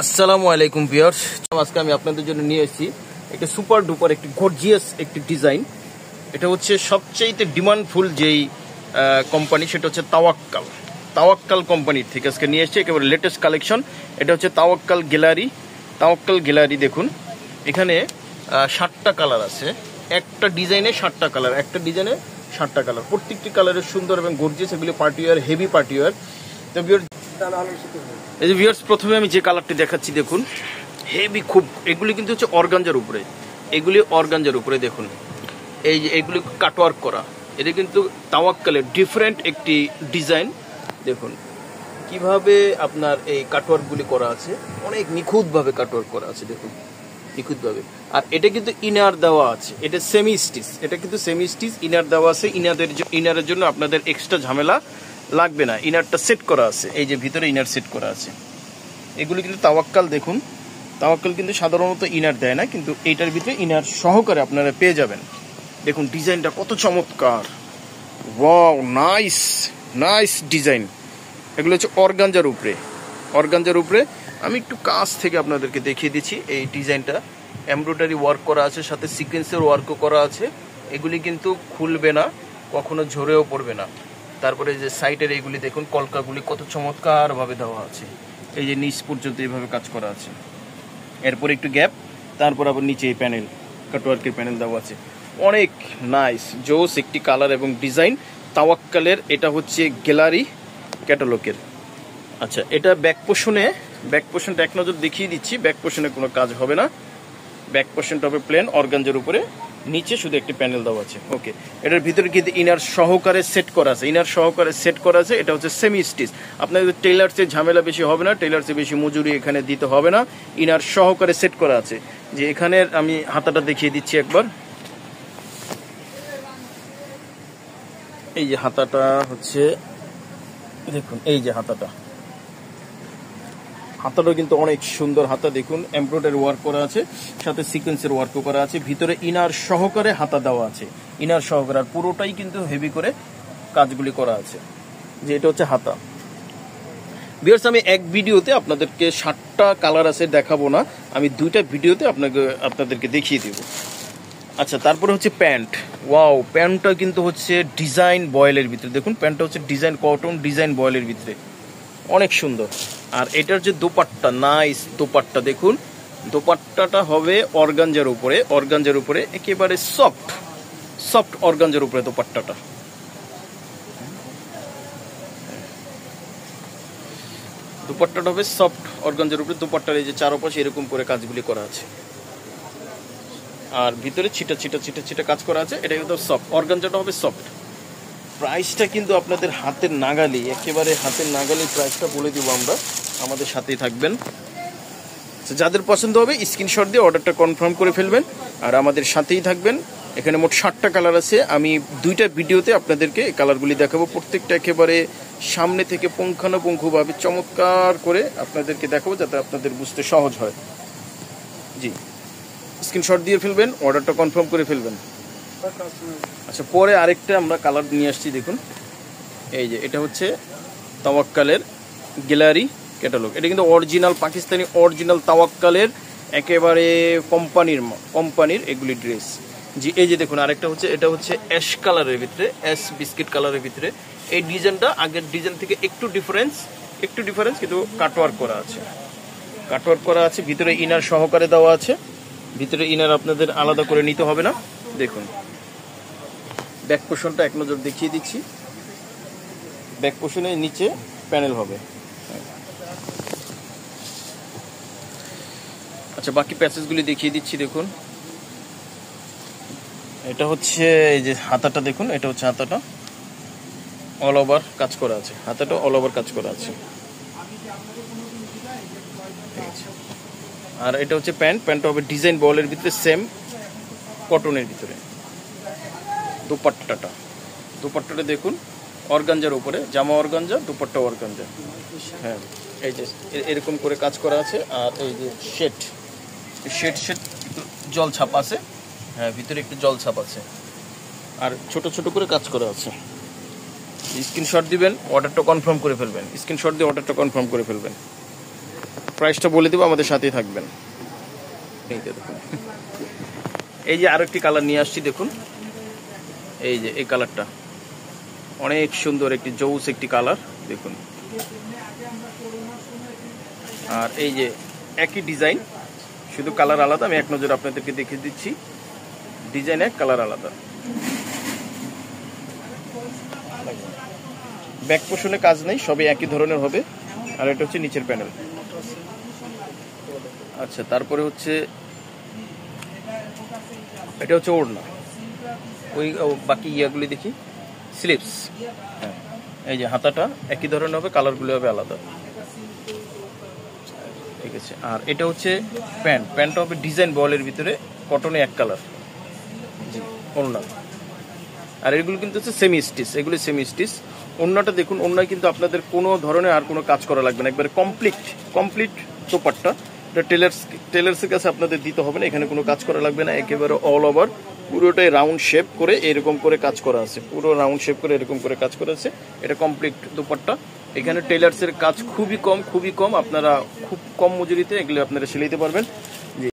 আসসালামু আলাইকুম ভিউয়ার্স, আজকে আমি আপনাদের জন্য নিয়ে এসেছি একটা সুপার ডুপার একটি গর্জিয়াস একটি ডিজাইন। এটা হচ্ছে সবচেয়ে ডিমান্ডফুল যেই কোম্পানি, সেটা হচ্ছে তাওয়াক্কাল কোম্পানির থেকে আজকে নিয়ে এসেছি একেবারে লেটেস্ট কালেকশন। এটা হচ্ছে তাওয়াক্কাল গ্যালারি। দেখুন এখানে 7টা কালার আছে, একটা ডিজাইনে 7টা কালার, একটা ডিজাইনে 7টা কালার, প্রত্যেকটি কালারের সুন্দর এবং গর্জিয়াস। এগুলি পার্টিওয়ার, হেভি পার্টিওয়ার। তো এই যে ভিউয়ার্স, প্রথমে আমি যে কালারটি দেখাচ্ছি দেখুন, হেভি খুব। এগুলি কিন্তু হচ্ছে অর্গানজার উপরে, দেখুন এই যে এগুলি কাটওয়ার্ক করা। এটা কিন্তু তাওয়াক্কালের ডিফারেন্ট একটি ডিজাইন। দেখুন কিভাবে আপনার এই কাটওয়ার্কগুলি করা আছে, অনেক নিখুঁতভাবে কাটওয়ার্ক করা আছে, দেখুন নিখুঁতভাবে। আর এটা কিন্তু ইনার দেওয়া আছে, এটা কিন্তু সেমি স্টিচ ইনার দেওয়া আছে। ইনারের জন্য আপনাদের এক্সট্রা ঝামেলা লাগবে না, ইনারটা সেট করা আছে, এই যে ভিতরে ইনার সেট করা আছে। এগুলো কিন্তু তাওয়াক্কাল, দেখুন তাওয়াক্কাল কিন্তু সাধারণত ইনার দেয় না, কিন্তু এইটার ভিতরে ইনার সহকারে আপনারা পেয়ে যাবেন। দেখুন ডিজাইনটা কত চমৎকার, ওয়াও, নাইস ডিজাইন। এগুলো হচ্ছে অর্গানজার উপরে। আমি একটু কাছ থেকে আপনাদেরকে দেখিয়ে দিচ্ছি। এই ডিজাইনটা এমব্রয়ডারি ওয়ার্ক করা আছে, সাথে সিকোয়েন্সের ওয়ার্কও করা আছে। এগুলি কিন্তু খুলবে না, কখনো ঝরেও পড়বে না। তারপরে যে সাইডের এইগুলি দেখুন, কলকাগুলি কত চমৎকার ভাবে দেওয়া আছে। এই যে নিচ পর্যন্ত এইভাবে কাজ করা আছে, এরপর একটু গ্যাপ, তারপর আবার নিচে এই প্যানেল, কাটওয়ার্কের প্যানেল দেওয়া আছে। অনেক নাইস জোস একটি কালার এবং ডিজাইন তাওয়াক্কালের। এটা হচ্ছে গ্যালারি ক্যাটালগের। আচ্ছা, এটা ব্যাক পোর্শনটা এক নজর দেখিয়ে দিচ্ছি। ব্যাক পোর্শনে কোনো কাজ হবে না, ব্যাক পোর্শনটা হবে প্লেন অর্গানজার উপরে, নিচে শুধু একটি প্যানেল দেওয়া আছে। ওকে, এটার ভিতরে কিন্তু ইনার সহকারে সেট করা আছে। এটা হচ্ছে সেমি স্টিচ। আপনাদের টেইলার্সের ঝামেলা বেশি হবে না, টেইলার্সে বেশি মজুরি এখানে দিতে হবে না, ইনার সহকারে সেট করা আছে। যে এখানে আমি হাতাটা দেখিয়ে দিচ্ছি একবার। এই যে হাতাটা হচ্ছে, দেখুন এই যে হাতাটাও কিন্তু অনেক সুন্দর হাতা। দেখুন এমব্রয়ডারি ওয়ার্ক করা আছে, সাথে সিকোয়েন্সের ওয়ার্কও করা আছে। ভিতরে ইনার সহকারে হাতা দেওয়া আছে, আর পুরোটাই কিন্তু হেভি করে কাজগুলি করা আছে। যে এটা হচ্ছে হাতা। ভিউয়ার্স, আমি এক ভিডিওতে আপনাদেরকে 7টা কালার আছে দেখাবো না, আমি 2টা ভিডিওতে আপনাদেরকে দেখিয়ে দেব। আচ্ছা, তারপরে হচ্ছে প্যান্ট। ওয়াও, প্যান্টটা কিন্তু হচ্ছে ডিজাইন বয়েলের ভিতরে। দেখুন প্যান্টটা হচ্ছে ডিজাইন কটন, ডিজাইন বয়েলের ভিতরে, অনেক সুন্দর। আর এটার যে দোপাট্টা, নাইস দোপাট্টা। দেখুন দোপাট্টাটা হবে অর্গানজার উপরে, একেবারে সফট অর্গানজার উপরে দোপাট্টাটা। দোপাট্টাটা হবে সফট অর্গানজার উপরে। দোপাট্টার এই যে চারপাশে এরকম করে কাজগুলি করা আছে, আর ভিতরে ছিটা কাজ করা আছে। এটা কিন্তু সফট, অর্গানজাটা হবে সফট। প্রাইসটা কিন্তু আপনাদের হাতের নাগালি, একেবারে হাতের নাগালি প্রাইসটা বলে দিব আমরা, আমাদের সাথেই থাকবেন। যাদের পছন্দ হবে স্ক্রিনশট দিয়ে অর্ডারটা কনফার্ম করে ফেলবেন, আর আমাদের সাথেই থাকবেন। এখানে মোট 7টা কালার আছে, আমি 2টা ভিডিওতে আপনাদেরকে এই কালারগুলি দেখাবো। প্রত্যেকটা একেবারে সামনে থেকে পুঙ্খানুপুঙ্খভাবে চমৎকার করে আপনাদেরকে দেখাবো, যাতে আপনাদের বুঝতে সহজ হয়। জি, স্ক্রিনশট দিয়ে ফেলবেন, অর্ডারটা কনফার্ম করে ফেলবেন। আচ্ছা, পরে আরেকটা আমরা কালার নিয়ে আসছি, দেখুন এই যে এটা হচ্ছে তাওয়াক্কালের গ্যালারি ক্যাটালগ। এটা কিন্তু অরিজিনাল পাকিস্তানি অরিজিনাল তাওয়াক্কালের একেবারে কোম্পানির এগুলি ড্রেস। জি, এই যে দেখুন আরেকটা হচ্ছে, এটা হচ্ছে অ্যাশ কালারের ভিতরে, অ্যাশ বিস্কিট কালারের ভিতরে। এই ডিজাইনটা আগের ডিজাইন থেকে একটু ডিফারেন্স, কিন্তু কাটওয়ার্ক করা আছে। ভিতরে ইনার সহকারে দেওয়া আছে, ভিতরে ইনার আপনাদের আলাদা করে নিতে হবে না। দেখুন ব্যাক পোর্শনটা এক নজর দেখিয়ে দিচ্ছি। ব্যাক পোর্শনের নিচে প্যানেল হবে। আচ্ছা, বাকি প্যাসেজগুলি দেখিয়ে দিচ্ছি। দেখুন এটা হচ্ছে এই যে হাতাটা, দেখুন এটা হচ্ছে হাতাটা, অল ওভার কাজ করা আছে। আর এটা হচ্ছে প্যান্টটা হবে ডিজাইন বলের ভিতরে, সেম কটনের ভিতরে। দোপাট্টাটা দেখুন অর্গানজার উপরে, জামা অর্গানজা, দোপাট্টা অর্গানজা। হ্যাঁ, এই যে এরকম করে কাজ করা আছে। আর এই যে শেড জল ছাপ আছে, হ্যাঁ ভিতরে একটু জল ছাপ আছে, আর ছোট করে কাজ করা আছে। স্ক্রিনশট দিবেন, অর্ডারটা কনফার্ম করে ফেলবেন। প্রাইসটা বলে দেবো, আমাদের সাথেই থাকবেন। এই যে দেখুন, এই যে আরো একটি কালার নিয়ে আসছি, দেখুন এই যে এই কালারটা অনেক সুন্দর একটি জৌস একটি কালার দেখুন। আর এই যে একই ডিজাইন, শুধু কালার আলাদা। আমি এক নজর আপনাদেরকে দেখিয়ে দিচ্ছি, ডিজাইন এক, কালার আলাদা। ব্যাক পোর্শনে কাজ নেই, সবই একই ধরনের হবে। আর এটা হচ্ছে নিচের প্যানেল। আচ্ছা, তারপরে হচ্ছে এটা হচ্ছে ওড়না। ওই বাকি ইয়াগুলি দেখি, স্লিপস। হ্যাঁ, এই যে হাতাটা একই ধরনের হবে, কালারগুলো হবে আলাদা। ঠিক আছে। আর এটা হচ্ছে প্যান্ট। প্যান্টটা হবে ডিজাইন বলের ভিতরে, কটনে এক কালার। জি, ওড়না। আর এগুলো কিন্তু হচ্ছে সেমি স্টিচ, এগুলো সেমি স্টিচ। ওড়নাটা দেখুন, ওড়নায় কিন্তু আপনাদের কোনো ধরনের আর কোনো কাজ করা লাগবে না, একবারে কমপ্লিট দোপাট্টা। এটা টেলার্সের কাছে আপনাদের দিতে হবে না, এখানে কোনো কাজ করা লাগবে না। একেবারে অল ওভার পুরোটাই রাউন্ড শেপ করে এরকম করে কাজ করা আছে, পুরো রাউন্ড শেপ করে এরকম করে কাজ করা আছে। এটা কমপ্লিট দোপাট্টা। এখানে টেলার্সের কাজ খুবই কম, আপনারা খুব কম মজুরিতে এগুলো আপনারা সিলাইতে পারবেন।